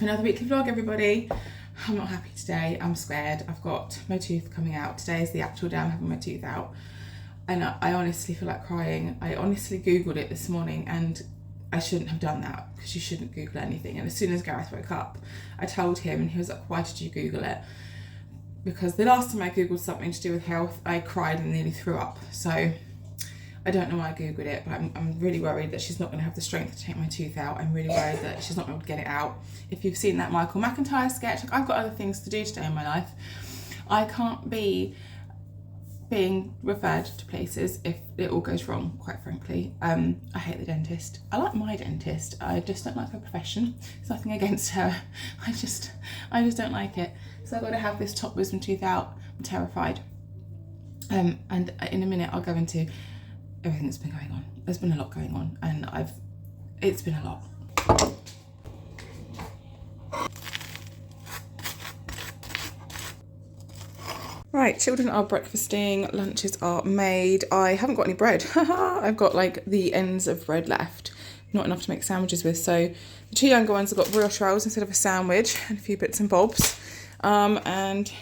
to another weekly vlog, everybody. I'm not happy today. I'm scared. I've got my tooth coming out. Today is the actual day I'm having my tooth out. And I honestly feel like crying. I honestly Googled it this morning and I shouldn't have done that because you shouldn't Google anything. And as soon as Gareth woke up, I told him and he was like, why did you Google it? Because the last time I Googled something to do with health, I cried and nearly threw up. So I don't know why I Googled it, but I'm really worried that she's not going to have the strength to take my tooth out. I'm really worried that she's not going to get it out. If you've seen that Michael McIntyre sketch, like, I've got other things to do today in my life. I can't be being referred to places if it all goes wrong, quite frankly. I hate the dentist. I like my dentist. I just don't like her profession. It's nothing against her. I just don't like it. So I've got to have this top wisdom tooth out. I'm terrified. And in a minute I'll go into everything that's been going on. There's been a lot going on and it's been a lot. Right, children are breakfasting, lunches are made. I haven't got any bread. I've got like the ends of bread left, not enough to make sandwiches with. So the two younger ones have got brioche rolls instead of a sandwich and a few bits and bobs. And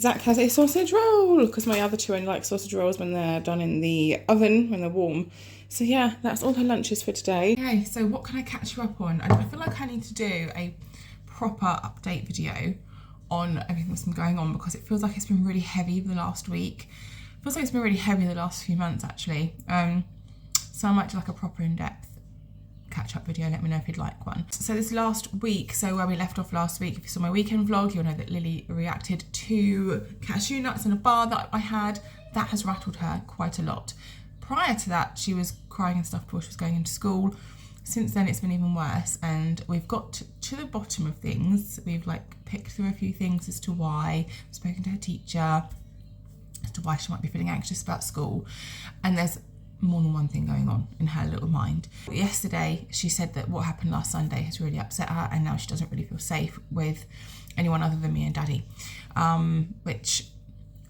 Zach has a sausage roll because my other two only like sausage rolls when they're done in the oven, when they're warm. So yeah, that's all her lunches for today. Okay, so what can I catch you up on? I feel like I need to do a proper update video on everything that's been going on because it feels like it's been really heavy the last week. It feels like it's been really heavy the last few months actually. So I might do like a proper in-depth catch-up video. Let me know if you'd like one. So this last week, so where we left off last week, if you saw my weekend vlog, you'll know that Lily reacted to cashew nuts in a bar that I had. That has rattled her quite a lot. Prior to that, she was crying and stuff before she was going into school. Since then, it's been even worse, and we've got to the bottom of things. We've like picked through a few things as to why. I've spoken to her teacher as to why she might be feeling anxious about school, and there's more than one thing going on in her little mind. Yesterday, she said that what happened last Sunday has really upset her, and now she doesn't really feel safe with anyone other than me and Daddy, which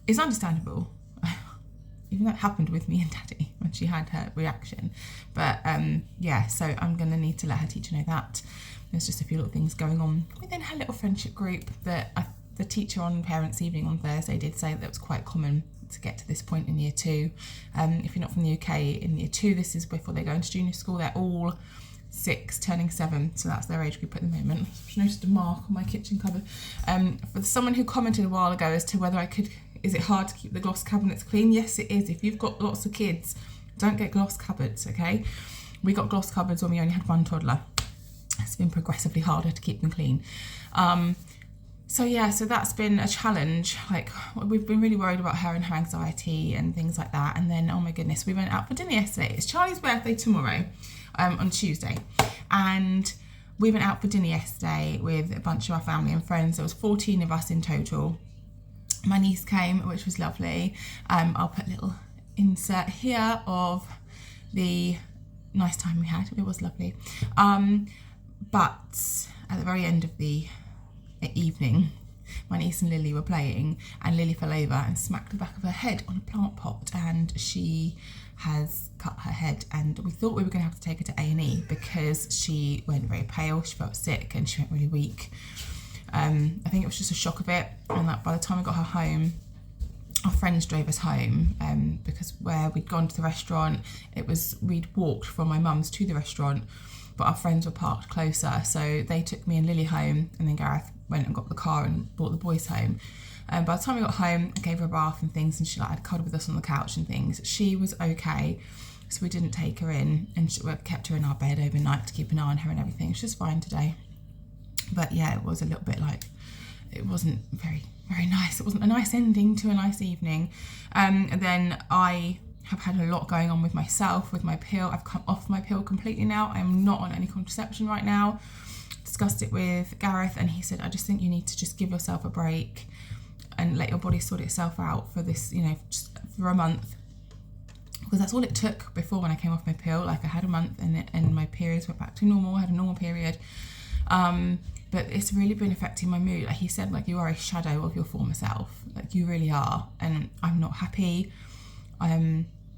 is understandable. Even though it happened with me and Daddy when she had her reaction. But yeah, so I'm gonna need to let her teacher know that. There's just a few little things going on within her little friendship group that the teacher on Parents' Evening on Thursday did say that it was quite common to get to this point in year 2. If you're not from the UK, in year 2, this is before they go into junior school. They're all 6, turning 7, so that's their age group at the moment. I've noticed a mark on my kitchen cupboard. For someone who commented a while ago as to whether is it hard to keep the gloss cabinets clean? Yes, it is. If you've got lots of kids, don't get gloss cupboards, okay? We got gloss cupboards when we only had one toddler. It's been progressively harder to keep them clean. So yeah, so that's been a challenge. Like, we've been really worried about her and her anxiety and things like that. And then, oh my goodness, we went out for dinner yesterday. It's Charlie's birthday tomorrow, on Tuesday. And we went out for dinner yesterday with a bunch of our family and friends. There was 14 of us in total. My niece came, which was lovely. I'll put a little insert here of the nice time we had. It was lovely. But at the very end of the evening, my niece and Lily were playing, and Lily fell over and smacked the back of her head on a plant pot, and she has cut her head, and we thought we were going to have to take her to A&E because she went very pale, she felt sick, and she went really weak. I think it was just a shock of it, and that by the time we got her home, our friends drove us home, because where we'd gone to the restaurant, we'd walked from my mum's to the restaurant, but our friends were parked closer, so they took me and Lily home, and then Gareth went and got the car and brought the boys home. By the time we got home, I gave her a bath and things, and she had cuddled with us on the couch and things. She was okay, so we didn't take her in, and we kept her in our bed overnight to keep an eye on her and everything. She's fine today. But yeah, it was a little bit like, it wasn't very, very nice. It wasn't a nice ending to a nice evening. And then I have had a lot going on with myself, with my pill. I've come off my pill completely now. I'm not on any contraception right now. Discussed it with Gareth, and he said, I just think you need to just give yourself a break and let your body sort itself out for this, just for a month. Because that's all it took before when I came off my pill. Like, I had a month and my periods went back to normal. I had a normal period. But it's really been affecting my mood. Like he said, like, you are a shadow of your former self. Like, you really are. And I'm not happy.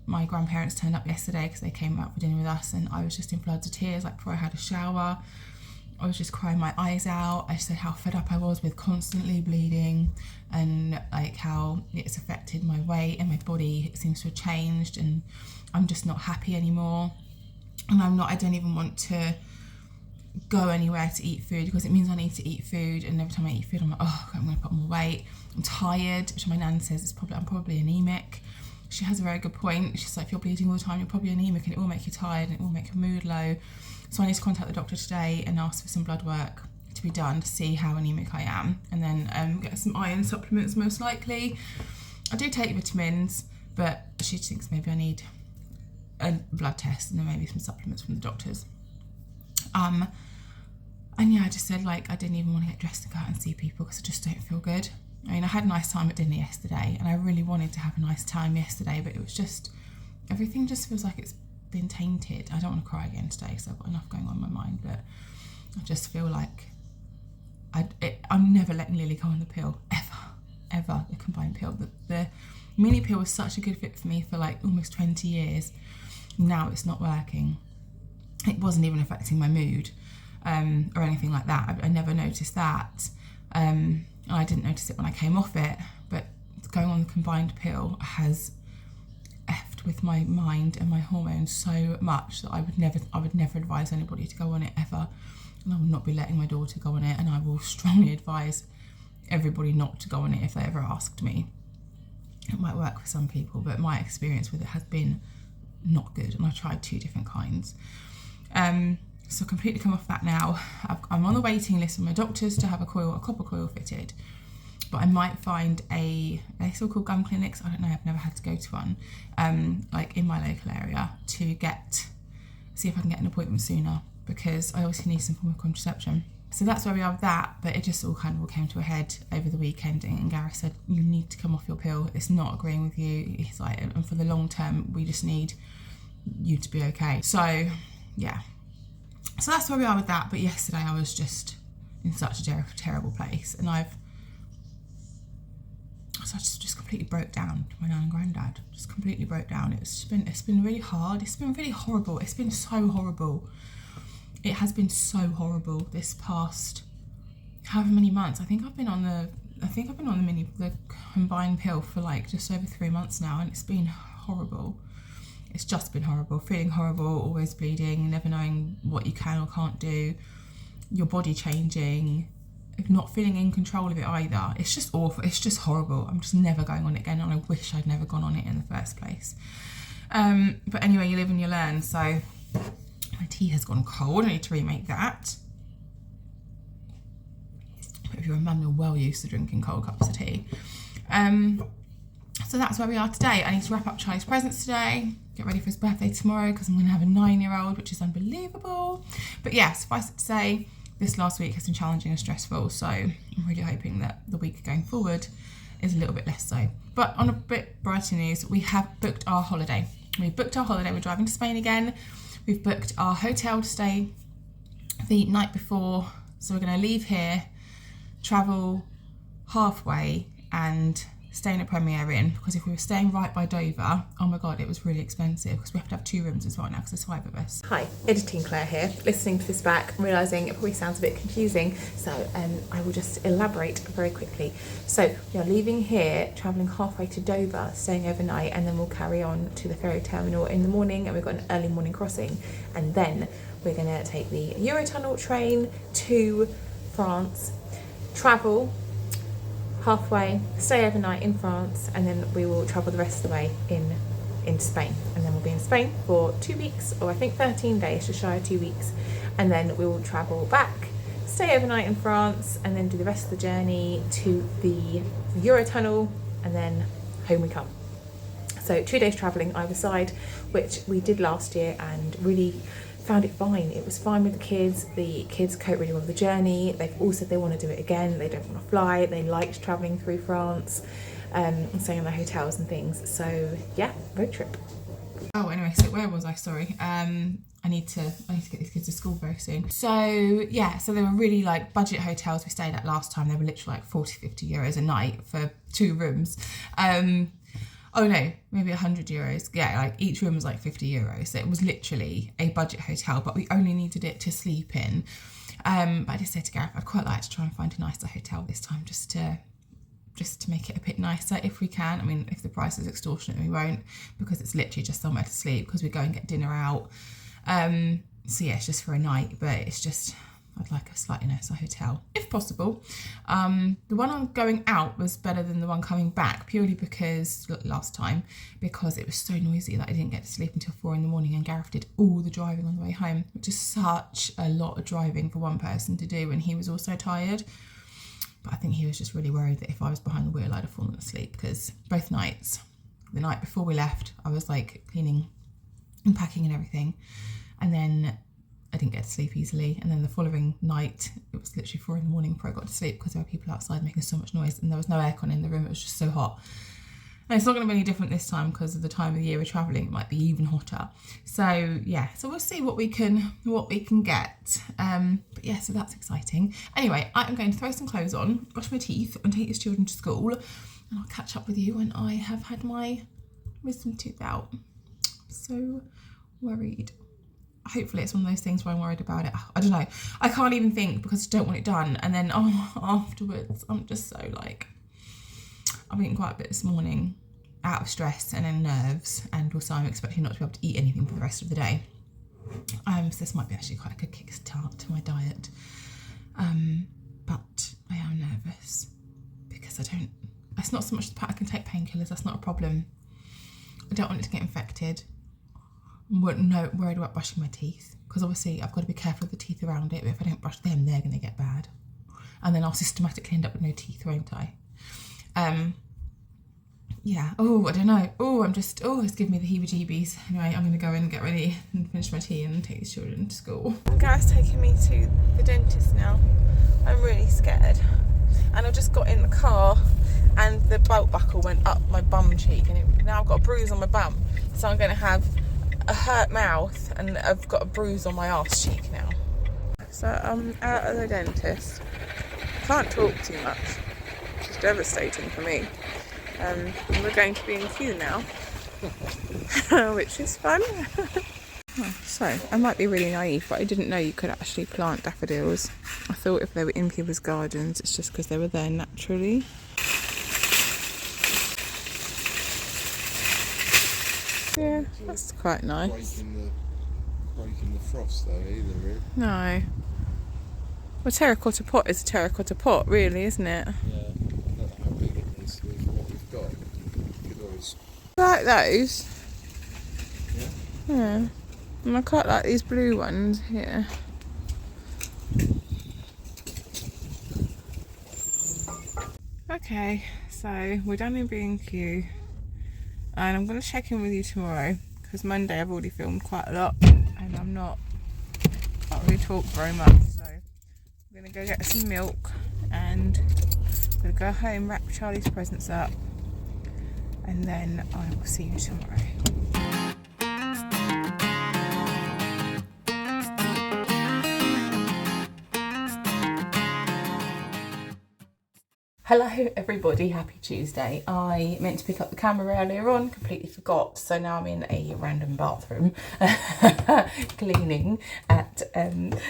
My grandparents turned up yesterday because they came out for dinner with us, and I was just in floods of tears, like, before I had a shower. I was just crying my eyes out. I said how fed up I was with constantly bleeding, and like how it's affected my weight and my body. It seems to have changed, and I'm just not happy anymore. And I don't even want to go anywhere to eat food, because it means I need to eat food, and every time I eat food I'm like, oh, I'm going to put more weight. I'm tired, which my nan says I'm probably anemic. She has a very good point. She's like, if you're bleeding all the time, you're probably anemic, and it will make you tired and it will make your mood low. So I need to contact the doctor today and ask for some blood work to be done to see how anemic I am, and then get some iron supplements most likely. I do take vitamins, but she thinks maybe I need a blood test and then maybe some supplements from the doctors. And yeah, I just said like I didn't even want to get dressed and go out and see people because I just don't feel good. I mean, I had a nice time at dinner yesterday, and I really wanted to have a nice time yesterday, but it was just, everything just feels like it's been tainted. I don't want to cry again today because I've got enough going on in my mind, but I just feel like I'm never letting Lily go on the pill, ever, the combined pill. The mini pill was such a good fit for me for like almost 20 years. Now it's not working. It wasn't even affecting my mood or anything like that. I never noticed that. I didn't notice it when I came off it, but going on the combined pill has effed with my mind and my hormones so much that I would never advise anybody to go on it ever, and I will not be letting my daughter go on it, and I will strongly advise everybody not to go on it if they ever asked me. It might work for some people, but my experience with it has been not good, and I tried 2 different kinds. So completely come off that now. I'm on the waiting list with my doctors to have a copper coil fitted, but I might find they still called gum clinics, I don't know, I've never had to go to one, like in my local area, to see if I can get an appointment sooner, because I obviously need some form of contraception. So that's where we are with that, but it just all came to a head over the weekend, and Gareth said, you need to come off your pill, it's not agreeing with you. He's like, and for the long term, we just need you to be okay. So yeah, so that's where we are with that. But yesterday I was just in such a terrible place, and I just completely broke down to my nan and granddad. Just completely broke down. It's been really hard. It's been really horrible. It's been so horrible. It has been so horrible this past however many months. I think I've been on the combined pill for like just over 3 months now, and it's been horrible. It's just been horrible. Feeling horrible, always bleeding, never knowing what you can or can't do, your body changing, not feeling in control of it either. It's just awful. It's just horrible. I'm just never going on it again, and I wish I'd never gone on it in the first place. But anyway, you live and you learn. So my tea has gone cold. I need to remake that. But if you're a mum, you're well used to drinking cold cups of tea. So that's where we are today. I need to wrap up Charlie's presents today, get ready for his birthday tomorrow, because I'm going to have a 9-year-old, which is unbelievable. But yeah, suffice it to say, this last week has been challenging and stressful, so I'm really hoping that the week going forward is a little bit less so. But on a bit brighter news, we have booked our holiday. We've booked our holiday. We're driving to Spain again. We've booked our hotel to stay the night before. So we're going to leave here, travel halfway, and stay in a Premier Inn, because if we were staying right by Dover, oh my god, it was really expensive, because we have to have 2 rooms as well now because there's 5 of us. Hi, editing Claire here, listening to this back, realising it probably sounds a bit confusing, so I will just elaborate very quickly. So we are leaving here, travelling halfway to Dover, staying overnight, and then we'll carry on to the ferry terminal in the morning, and we've got an early morning crossing, and then we're going to take the Eurotunnel train to France, travel halfway, stay overnight in France, and then we will travel the rest of the way into Spain, and then we'll be in Spain for 2 weeks, or I think 13 days, just shy of 2 weeks, and then we will travel back, stay overnight in France, and then do the rest of the journey to the Eurotunnel, and then home we come. So 2 days travelling either side, which we did last year and really found it fine. It was fine with the kids. The kids cope really well with the journey. They've all said they want to do it again. They don't want to fly. They liked travelling through France and staying in their hotels and things. So yeah, road trip. Oh, anyway, so where was I? Sorry. I need to get these kids to school very soon. So yeah, so they were really like budget hotels we stayed at last time. They were literally like 40-50 euros a night for 2 rooms. Oh no, maybe 100 euros. Yeah, like each room was like 50 euros. So it was literally a budget hotel, but we only needed it to sleep in. But I just said to Gareth, I'd quite like to try and find a nicer hotel this time, just to make it a bit nicer if we can. I mean, if the price is extortionate, we won't, because it's literally just somewhere to sleep, because we go and get dinner out. So yeah, it's just for a night, but it's just, I'd like a slightly nicer hotel, if possible. The one I'm going out was better than the one coming back, purely because, last time, because it was so noisy that I didn't get to sleep until 4 in the morning, and Gareth did all the driving on the way home, which is such a lot of driving for one person to do, and he was also tired. But I think he was just really worried that if I was behind the wheel, I'd have fallen asleep, because both nights, the night before we left, I was like cleaning and packing and everything, and then I didn't get to sleep easily, and then the following night it was literally 4 in the morning before I got to sleep, because there were people outside making so much noise, and there was no aircon in the room. It was just so hot. And it's not going to be any different this time, because of the time of the year we're travelling. It might be even hotter. So yeah, so we'll see what we can get. But yeah, so that's exciting. Anyway, I am going to throw some clothes on, brush my teeth, and take these children to school, and I'll catch up with you when I have had my wisdom tooth out. I'm so worried. Hopefully it's one of those things where I'm worried about it. I don't know. I can't even think, because I don't want it done. And then afterwards, I'm just so like, I've eaten quite a bit this morning out of stress and then nerves. And also I'm expecting not to be able to eat anything for the rest of the day. So this might be actually quite a good kickstart to my diet. But I am nervous because it's not so much the fact I can take painkillers. That's not a problem. I don't want it to get infected. I'm worried about brushing my teeth, because obviously I've got to be careful of the teeth around it, but if I don't brush them, they're going to get bad, and then I'll systematically end up with no teeth, won't I? Yeah, oh, I don't know. It's giving me the heebie-jeebies. Anyway, I'm going to go in and get ready and finish my tea and take these children to school. Gareth's taking me to the dentist now. I'm really scared, and I just got in the car and the belt buckle went up my bum cheek, and now I've got a bruise on my bum, so I'm going to have a hurt mouth, and I've got a bruise on my arse cheek now. So I'm out of the dentist. Can't talk too much, which is devastating for me. We're going to be in queue now, which is fun. So I might be really naive, but I didn't know you could actually plant daffodils. I thought if they were in people's gardens, it's just because they were there naturally. Yeah, that's quite nice. Breaking the frost though either, really. No. Well, terracotta pot is a terracotta pot, really, isn't it? Yeah, I don't know how big it is with what we've got. You could always... Like those? Yeah? Yeah. And I quite like these blue ones here. Okay, so we're done in B&Q. And I'm going to check in with you tomorrow, because Monday I've already filmed quite a lot and can't really talk very much, so I'm going to go get some milk and I'm going to go home, wrap Charlie's presents up, and then I will see you tomorrow. Hello everybody, happy Tuesday. I meant to pick up the camera earlier on, completely forgot, so now I'm in a random bathroom cleaning at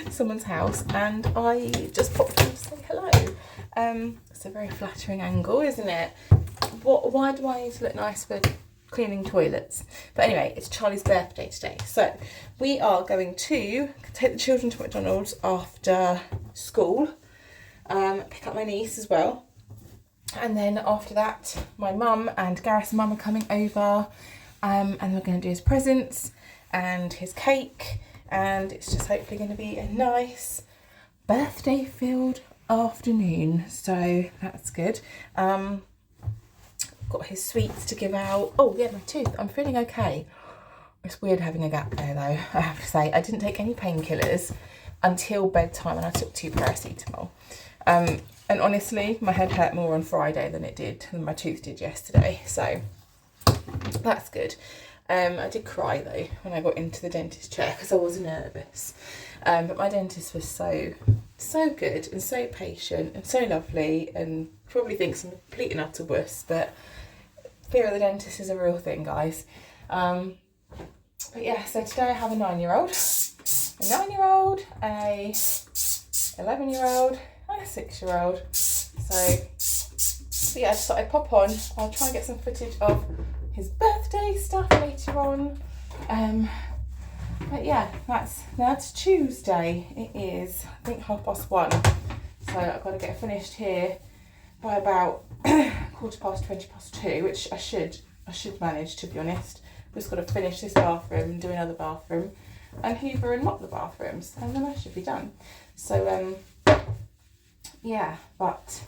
someone's house, and I just popped in to say hello. It's a very flattering angle, isn't it? Why do I need to look nice for cleaning toilets? But anyway, it's Charlie's birthday today, so we are going to take the children to McDonald's after school, pick up my niece as well. And then after that, my mum and Gareth's mum are coming over, and we're going to do his presents and his cake, and it's just hopefully going to be a nice birthday-filled afternoon, so that's good. Got his sweets to give out. Oh yeah, my tooth, I'm feeling okay. It's weird having a gap there though, I have to say. I didn't take any painkillers until bedtime, and I took 2 paracetamol. And honestly, my head hurt more on Friday than my tooth did yesterday, so that's good. I did cry though when I got into the dentist chair because I was nervous. But my dentist was so good and so patient and so lovely, and probably thinks I'm a complete and utter wuss, but fear of the dentist is a real thing, guys. But yeah, so today I have a 9-year-old, a 11-year-old and a 6-year-old. So yeah, I just thought I'd pop on. I'll try and get some footage of his birthday stuff later on. But yeah, that's Tuesday. It is, I think, 1:30. So I've got to get finished here by about 2:15, which I should manage, to be honest. Just got to finish this bathroom and do another bathroom and hoover and mop the bathrooms, and then I should be done. So yeah, but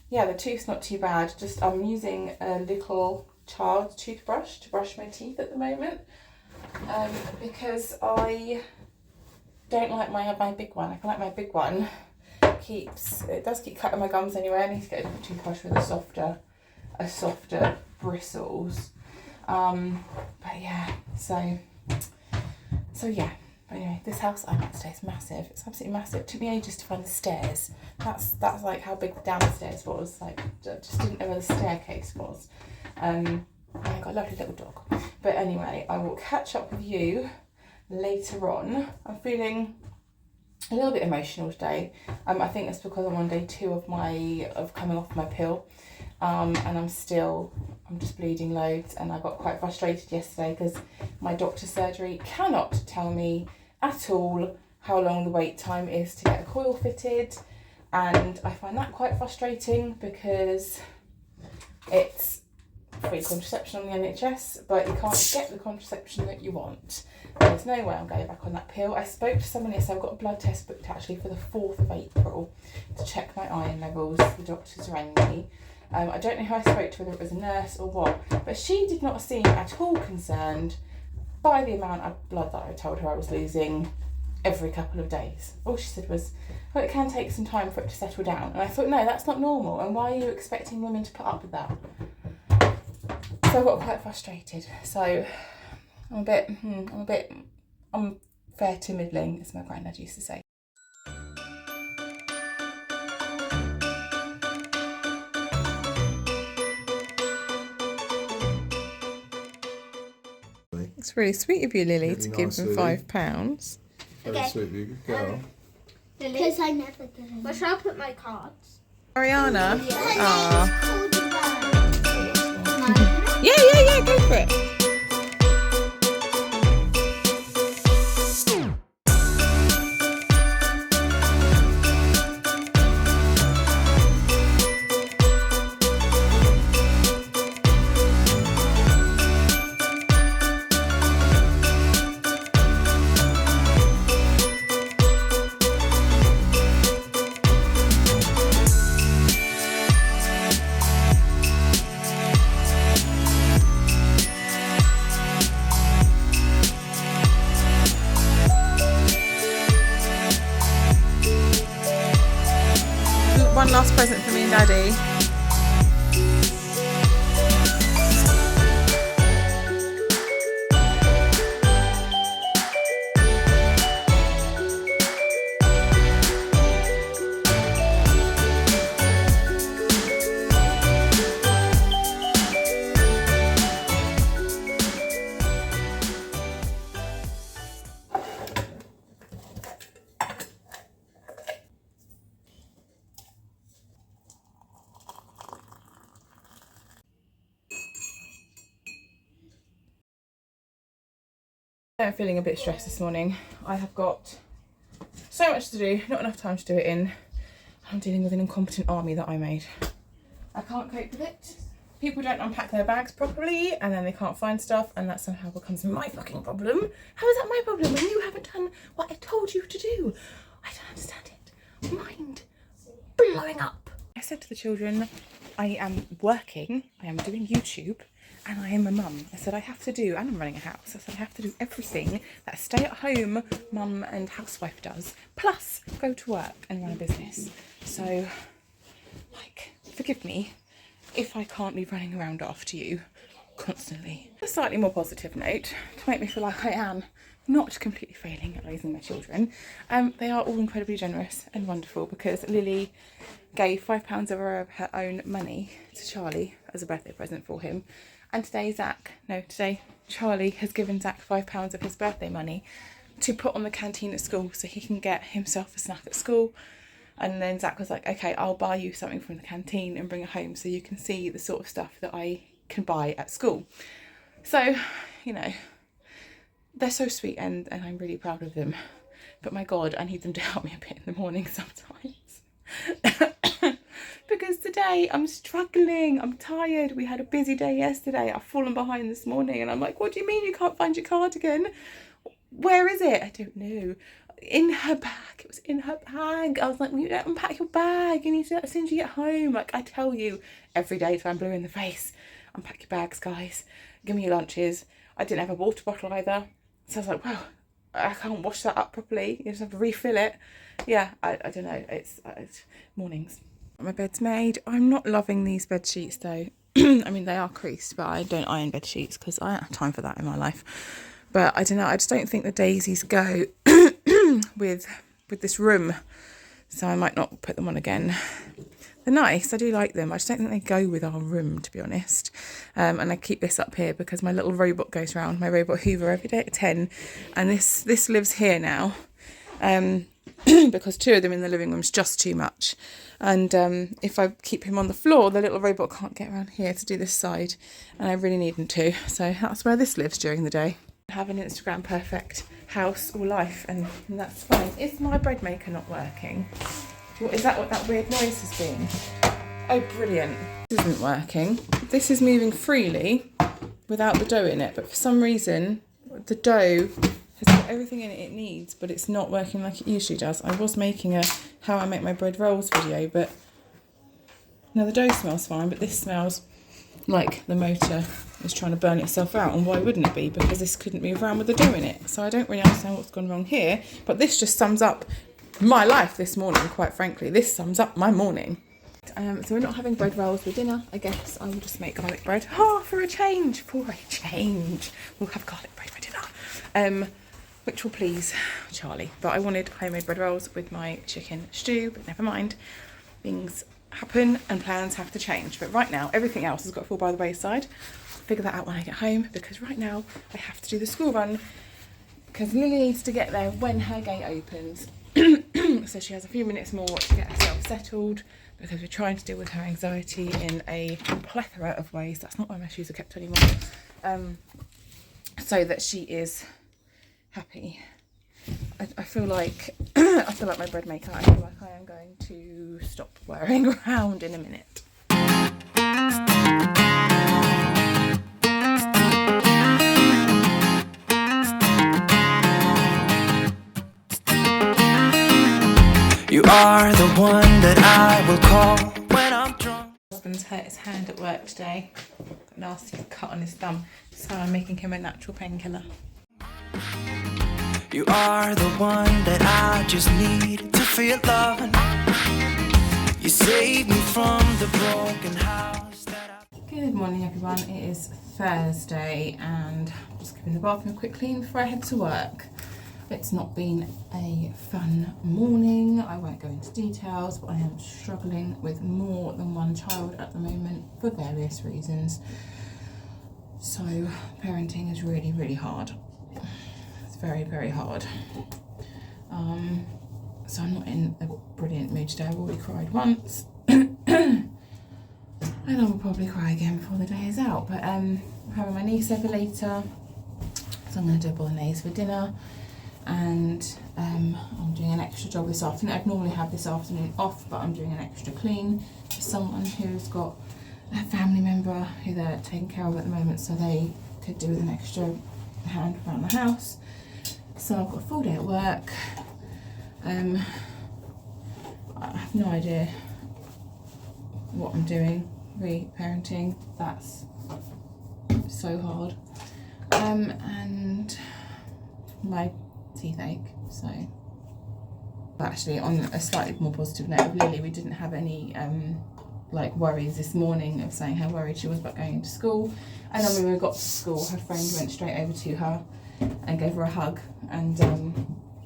yeah, the tooth's not too bad. Just I'm using a little child's toothbrush to brush my teeth at the moment, because I don't like my big one. I feel like my big one it does keep cutting my gums anyway. I need to get a toothbrush with a softer bristles. But yeah, so yeah. But anyway, this house I'm at today is massive. It's absolutely massive. It took me ages to find the stairs. That's like how big the downstairs was. Like, I just didn't know where the staircase was. And I got a lovely little dog. But anyway, I will catch up with you later on. I'm feeling a little bit emotional today. I think it's because I'm on day 2 of coming off my pill. And I'm just bleeding loads, and I got quite frustrated yesterday because my doctor's surgery cannot tell me at all how long the wait time is to get a coil fitted, and I find that quite frustrating because it's free contraception on the NHS, but you can't get the contraception that you want. There's no way I'm going back on that pill. I spoke to someone yesterday. I've got a blood test booked actually for the 4th of April to check my iron levels. The doctors rang me. I don't know who I spoke to, whether it was a nurse or what, but she did not seem at all concerned by the amount of blood that I told her I was losing every couple of days. All she said was, well, it can take some time for it to settle down. And I thought, no, that's not normal. And why are you expecting women to put up with that? So I got quite frustrated. So I'm fair to middling, as my granddad used to say. It's really sweet of you, Lily, to give him £5. Very sweet of you, good girl. Because I never get it. Where should I put my cards? Ariana? Yeah. Yeah, go for it. One last present for me and Daddy. I'm feeling a bit stressed this morning. I have got so much to do, not enough time to do it in. I'm dealing with an incompetent army that I made. I can't cope with it. People don't unpack their bags properly, and then they can't find stuff, and that somehow becomes my fucking problem. How is that my problem when you haven't done what I told you to do? I don't understand it. Mind blowing up. I said to the children, I am working, I am doing YouTube, and I am a mum. I said I have to do, and I'm running a house, I said I have to do everything that a stay-at-home mum and housewife does, plus go to work and run a business. So, like, forgive me if I can't be running around after you constantly. A slightly more positive note, to make me feel like I am not completely failing at raising my children. They are all incredibly generous and wonderful, because Lily gave £5 of her own money to Charlie as a birthday present for him. And today Charlie has given Zach £5 of his birthday money to put on the canteen at school so he can get himself a snack at school. And then Zach was like, okay, I'll buy you something from the canteen and bring it home so you can see the sort of stuff that I can buy at school. So, you know, they're so sweet and I'm really proud of them. But my God, I need them to help me a bit in the morning sometimes. Because today I'm struggling, I'm tired. We had a busy day yesterday. I've fallen behind this morning and I'm like, what do you mean you can't find your cardigan? Where is it? I don't know. In her bag. It was in her bag. I was like, well, you don't unpack your bag. You need to, as soon as you get home. Like I tell you every day till I'm blue in the face. Unpack your bags, guys. Give me your lunches. I didn't have a water bottle either. So I was like, well, I can't wash that up properly. You just have to refill it. Yeah, I don't know. It's mornings. My bed's made. I'm not loving these bed sheets though. I mean, they are creased, but I don't iron bed sheets because I don't have time for that in my life. But I don't know. I just don't think the daisies go with this room. So I might not put them on again. They're nice. I do like them. I just don't think they go with our room, to be honest. And I keep this up here because my little robot goes around, my robot Hoover, every day at 10. And this lives here now. Because two of them in the living room is just too much. And if I keep him on the floor, the little robot can't get around here to do this side. And I really need him to. So that's where this lives during the day. Have an Instagram perfect house or life, and that's fine. Is my bread maker not working? What is that? What that weird noise has been? Oh, brilliant. This isn't working. This is moving freely without the dough in it, but for some reason the dough has got everything in it it needs, but it's not working like it usually does. I was making a how I make my bread rolls video, but now the dough smells fine, but this smells like the motor is trying to burn itself out. And why wouldn't it be? Because this couldn't move around with the dough in it. So I don't really understand what's gone wrong here, but this just sums up my life this morning, quite frankly. This sums up my morning. So we're not having bread rolls for dinner. I guess I will just make garlic bread. Oh, for a change. We'll have garlic bread for dinner. Which will please Charlie. But I wanted homemade bread rolls with my chicken stew, but never mind. Things happen and plans have to change. But right now, everything else has got to fall by the wayside. Figure that out when I get home, because right now I have to do the school run because Lily needs to get there when her gate opens. So she has a few minutes more to get herself settled because we're trying to deal with her anxiety in a plethora of ways. That's not why my shoes are kept anymore. So that she is happy. I feel like my bread maker. I feel like I am going to stop whirring around in a minute. You are the one that I will call when I'm drunk. My husband's hurt his hand at work today. Got a nasty cut on his thumb, so I'm making him a natural painkiller. You are the one that I just need to feel loving. You saved me from the broken house that Good morning everyone, it is Thursday and I'm just giving the bathroom a quick clean before I head to work. It's not been a fun morning. I won't go into details, but I am struggling with more than one child at the moment for various reasons. So parenting is really, really hard. It's very, very hard. So I'm not in a brilliant mood today. I've already cried once. And I will probably cry again before the day is out. But I'm having my niece over later. So I'm going to do a bolognese for dinner. And I'm doing an extra job this afternoon. I'd normally have this afternoon off, but I'm doing an extra clean for someone who's got a family member who they're taking care of at the moment, so they could do with an extra hand around the house. So I've got a full day at work. I have no idea what I'm doing. Re-parenting, that's so hard. And my teeth ache, so actually on a slightly more positive note of Lily, we didn't have any like worries this morning of saying how worried she was about going into school. And then when we got to school, her friend went straight over to her and gave her a hug and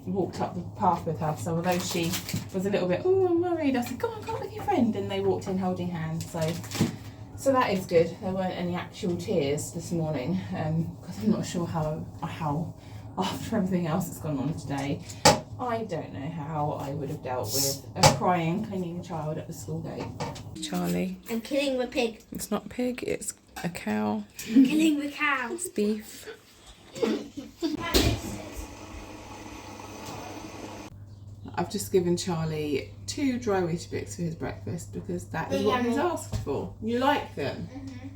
walked up the path with her. So although she was a little bit, oh, I'm worried, I said, go on with your friend, and they walked in holding hands. So that is good. There weren't any actual tears this morning because I'm not sure how after everything else that's gone on today. I don't know how I would have dealt with a crying, clinging child at the school gate. Charlie. I'm killing the pig. It's not a pig, it's a cow. I'm killing the cow. It's beef. I've just given Charlie 2 dry Weetabix for his breakfast because that is what he's asked for. You like them? Mm-hmm.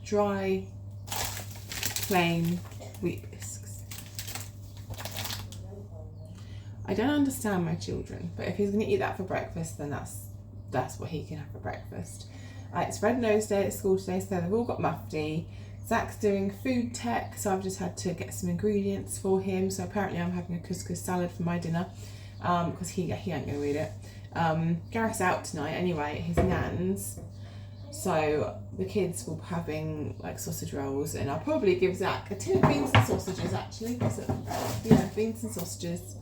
Dry, plain wheat bisques. I don't understand my children, but if he's going to eat that for breakfast, then that's what he can have for breakfast. It's Red Nose Day at school today, so they've all got mufti. Zach's doing food tech, so I've just had to get some ingredients for him. So apparently I'm having a couscous salad for my dinner because he ain't going to eat it. Gareth's out tonight anyway at his nan's, so the kids will be having like sausage rolls, and I'll probably give Zach a tin of beans and sausages actually. Yeah, beans and sausages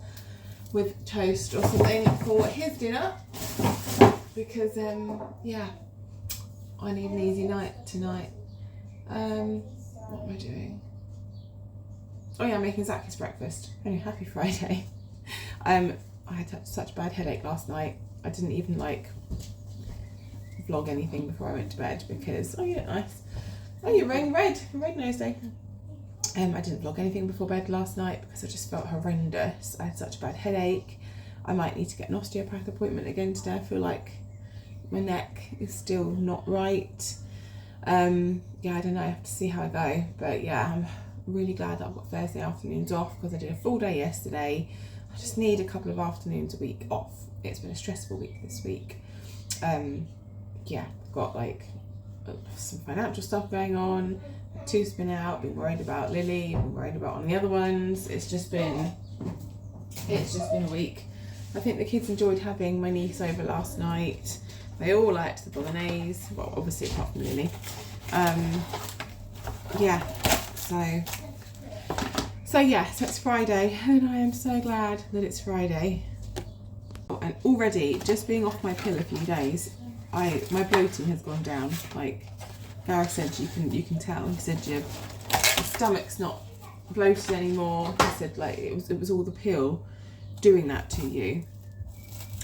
with toast or something for his dinner because yeah, I need an easy night tonight. What am I doing? Oh yeah, I'm making Zach his breakfast. Oh, happy Friday. I had such a bad headache last night. I didn't even like vlog anything before I went to bed because, oh you look nice. Oh, you're wearing red nose day. I didn't vlog anything before bed last night because I just felt horrendous. I had such a bad headache. I might need to get an osteopath appointment again today. I feel like my neck is still not right. Yeah, I don't know, I have to see how I go. But yeah, I'm really glad that I've got Thursday afternoons off because I did a full day yesterday. I just need a couple of afternoons a week off. It's been a stressful week this week. Yeah, I've got like some financial stuff going on. 2's been out, been worried about Lily, been worried about one of the other ones. It's just been a week. I think the kids enjoyed having my niece over last night. They all liked the bolognese, well obviously apart from Lily. Yeah, so it's Friday and I am so glad that it's Friday. And already, just being off my pill a few days, my bloating has gone down. Like Gareth said, you can tell. He said your stomach's not bloated anymore. He said like it was all the pill doing that to you.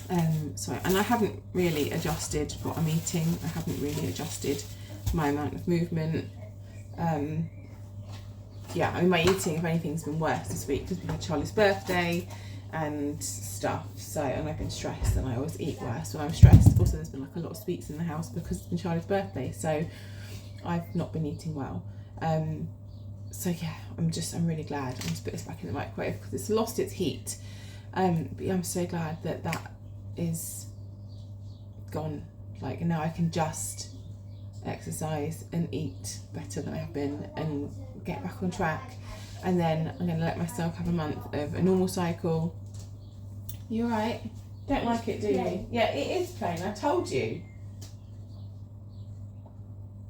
And I haven't really adjusted what I'm eating. I haven't really adjusted my amount of movement. Yeah, I mean my eating, if anything's been worse this week because we had Charlie's birthday and stuff. So, and I've been stressed and I always eat worse when I'm stressed. Also, there's been like a lot of sweets in the house because it's been Charlie's birthday. So I've not been eating well. So yeah, I'm really glad. I'm just put this back in the microwave because it's lost its heat. But yeah, I'm so glad that is gone. Like now I can just exercise and eat better than I have been and get back on track. And then I'm going to let myself have a month of a normal cycle. You alright? Don't like it, do you? Yeah, it is plain. I told you.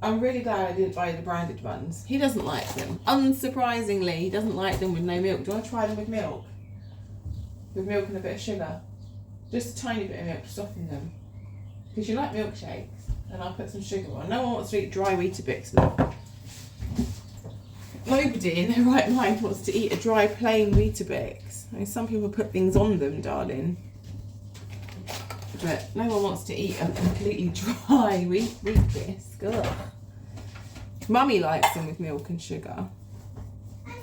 I'm really glad I didn't buy the branded ones. He doesn't like them. Unsurprisingly, he doesn't like them with no milk. Do you want to try them with milk? With milk and a bit of sugar? Just a tiny bit of milk to soften them. Because you like milkshakes. And I'll put some sugar on. No one wants to eat dry Weetabix. Nobody in their right mind wants to eat a dry plain Weetabix. I mean, some people put things on them, darling. But no one wants to eat a completely dry Weetabix. Ugh. Mummy likes them with milk and sugar. And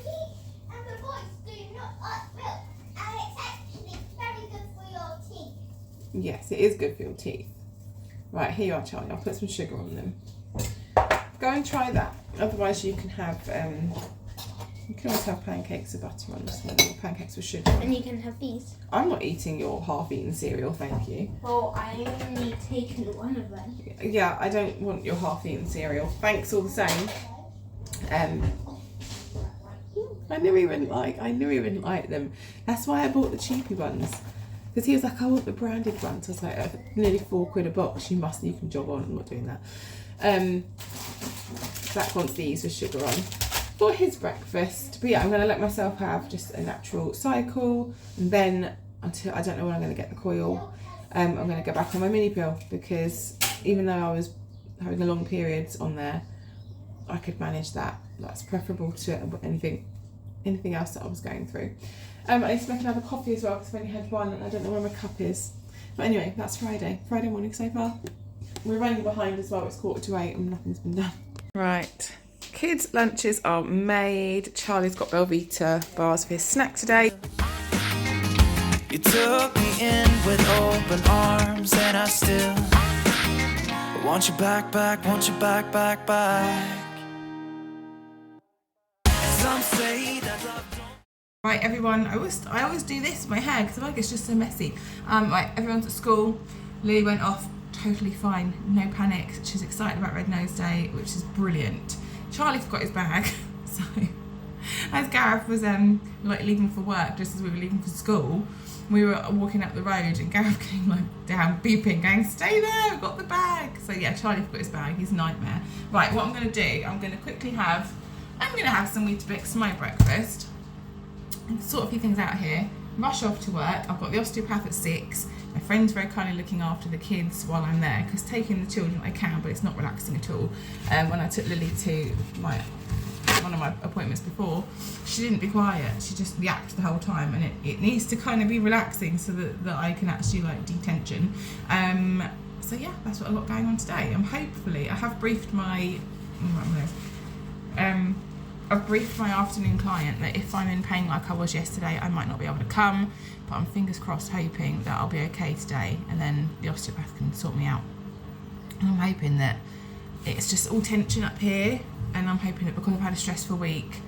the boys do not like milk. And it's actually very good for your teeth. Yes, it is good for your teeth. Right, here you are, Charlie. I'll put some sugar on them. Go and try that. Otherwise, you can have you can always have pancakes with butter on this one, or pancakes with sugar. And you can have these. I'm not eating your half-eaten cereal, thank you. Well, I only taken one of them. Yeah, I don't want your half-eaten cereal. Thanks all the same. I knew he wouldn't like them. That's why I bought the cheapy ones. Because he was like, I want the branded ones. I was like, nearly £4 a box. You can jog on. I'm not doing that. Zach wants these with sugar on for his breakfast. But yeah, I'm going to let myself have just a natural cycle. And then until I don't know when I'm going to get the coil, I'm going to go back on my mini pill. Because even though I was having the long periods on there, I could manage that. That's preferable to anything anything else that I was going through. I need to make another coffee as well because I've only had one and I don't know where my cup is. But anyway, that's Friday morning so far. We're running behind as well, it's 7:45 and nothing's been done. Right, kids' lunches are made. Charlie's got Belvita bars for his snack today. You took me in with open arms, and I still want you back, want you back. Some say that love don't. Right, everyone, I always do this with my hair because I feel like it's just so messy. Right, everyone's at school. Lily went off totally fine, no panic. She's excited about Red Nose Day, which is brilliant. Charlie forgot his bag, so as Gareth was like leaving for work, just as we were leaving for school, we were walking up the road and Gareth came like down beeping, going, "Stay there, I've got the bag." So yeah, Charlie forgot his bag. He's a nightmare. Right, what I'm going to do, I'm going to have some Weetabix for my breakfast. Sort a few things out here, rush off to work. I've got the osteopath at 6. My friend's very kindly looking after the kids while I'm there, because taking the children I can, but it's not relaxing at all. When I took Lily to one of my appointments before, she didn't be quiet. She just yapped the whole time, and it needs to kind of be relaxing so that I can actually like detension. So yeah, that's what I've got going on today. I have briefed I've briefed my afternoon client that if I'm in pain like I was yesterday, I might not be able to come, but I'm fingers crossed hoping that I'll be okay today, and then the osteopath can sort me out. And I'm hoping that it's just all tension up here, and I'm hoping that because I've had a stressful week,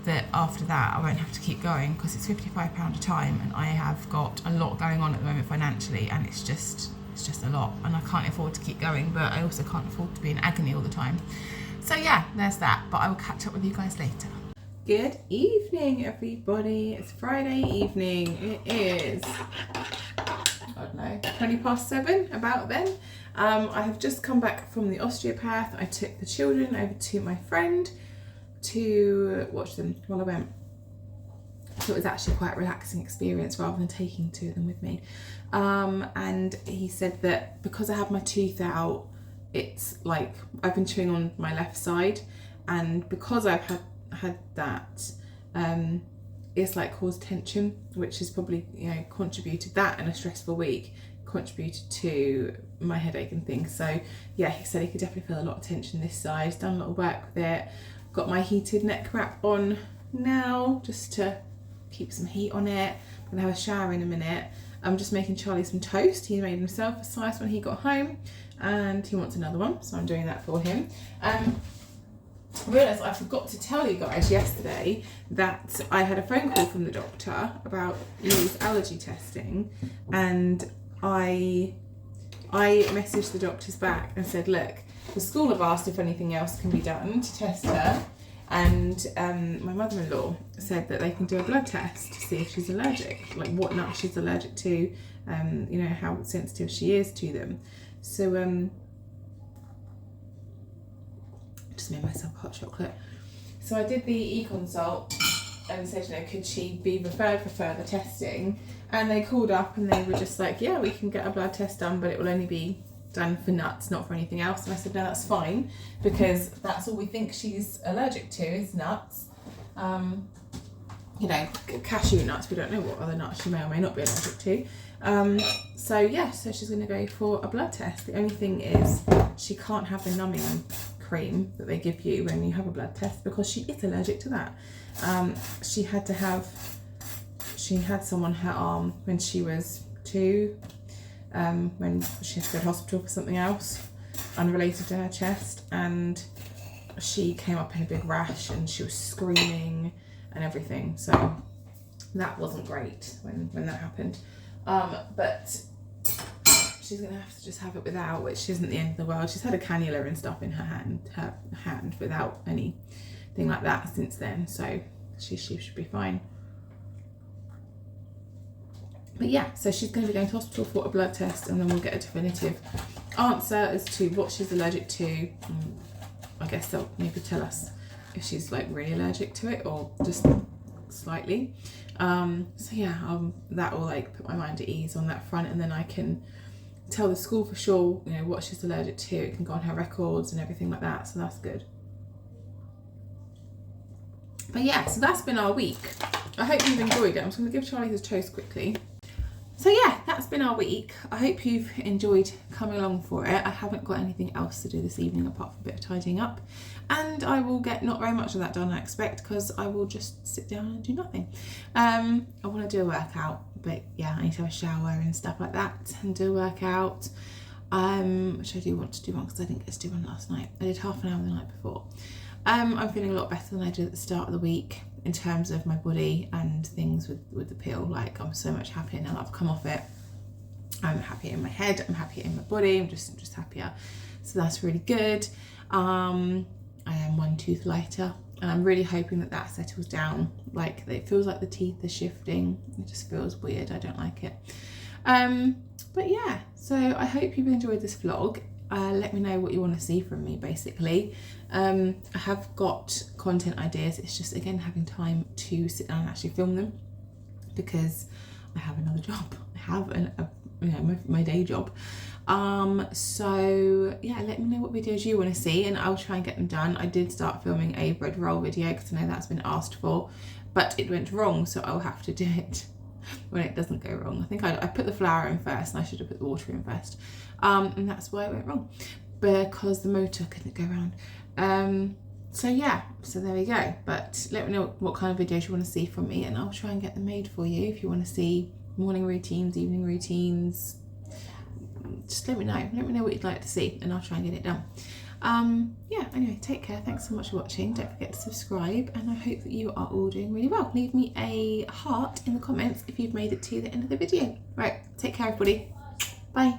that after that I won't have to keep going, because it's £55 a time, and I have got a lot going on at the moment financially, and it's just a lot, and I can't afford to keep going, but I also can't afford to be in agony all the time. So yeah, there's that, but I will catch up with you guys later. Good evening, everybody. It's Friday evening. It is, I don't know, 7:20, about then. I have just come back from the osteopath. I took the children over to my friend to watch them while I went. So it was actually quite a relaxing experience rather than taking two of them with me. And he said that because I have my tooth out, it's like I've been chewing on my left side, and because I've had that, it's like caused tension, which has probably, you know, contributed, that and a stressful week contributed to my headache and things. So yeah, he said he could definitely feel a lot of tension this side. He's done a lot of work with it. Got my heated neck wrap on now just to keep some heat on it. I'm gonna have a shower in a minute. I'm just making Charlie some toast. He made himself a slice when he got home, and he wants another one, so I'm doing that for him. I realised I forgot to tell you guys yesterday that I had a phone call from the doctor about Lily's allergy testing, and I messaged the doctors back and said, look, the school have asked if anything else can be done to test her, and my mother-in-law said that they can do a blood test to see if she's allergic, like what nut she's allergic to, you know, how sensitive she is to them. So just made myself hot chocolate. So I did the e-consult and said, you know, could she be referred for further testing? And they called up and they were just like, yeah, we can get a blood test done, but it will only be done for nuts, not for anything else. And I said, no, that's fine, because that's all we think she's allergic to is nuts. You know, cashew nuts. We don't know what other nuts she may or may not be allergic to. So yeah, so she's going to go for a blood test. The only thing is she can't have the numbing cream that they give you when you have a blood test, because she is allergic to that. She had some on her arm when she was 2, when she had to go to hospital for something else unrelated to her chest, and she came up in a big rash and she was screaming and everything. So that wasn't great when that happened. But she's gonna have to just have it without, which isn't the end of the world. She's had a cannula and stuff in her hand without anything like that since then, so she should be fine. But yeah, so she's going to be going to hospital for a blood test, and then we'll get a definitive answer as to what she's allergic to. I guess they'll maybe tell us if she's like really allergic to it or just slightly. So yeah, that will like put my mind at ease on that front, and then I can tell the school for sure, you know, what she's allergic to. It can go on her records and everything like that, so that's good. But yeah, so that's been our week. I hope you've enjoyed it. I'm just going to give Charlie his toast quickly. So yeah, that's been our week. I hope you've enjoyed coming along for it. I haven't got anything else to do this evening apart from a bit of tidying up. And I will get not very much of that done, I expect, because I will just sit down and do nothing. I want to do a workout, but yeah, I need to have a shower and stuff like that and do a workout. Which I do want to do one because I didn't get to do one last night. I did half an hour the night before. I'm feeling a lot better than I did at the start of the week in terms of my body and things with the pill. Like, I'm so much happier now that I've come off it. I'm happier in my head, I'm happier in my body, I'm just happier. So that's really good. I am one tooth lighter and I'm really hoping that that settles down. Like, it feels like the teeth are shifting. It just feels weird, I don't like it. But yeah, so I hope you've enjoyed this vlog. Let me know what you want to see from me, basically. I have got content ideas. It's just, again, having time to sit down and actually film them because I have another job. I have my day job. So yeah, let me know what videos you want to see and I'll try and get them done. I did start filming a bread roll video because I know that's been asked for, but it went wrong, so I'll have to do it when it doesn't go wrong. I think I put the flour in first and I should have put the water in first. And that's why it went wrong, because the motor couldn't go round. So yeah, so there we go. But let me know what kind of videos you want to see from me and I'll try and get them made for you. If you want to see morning routines, evening routines, just let me know. Let me know what you'd like to see and I'll try and get it done. Yeah, anyway, take care. Thanks so much for watching. Don't forget to subscribe and I hope that you are all doing really well. Leave me a heart in the comments if you've made it to the end of the video. Right, take care everybody. Bye.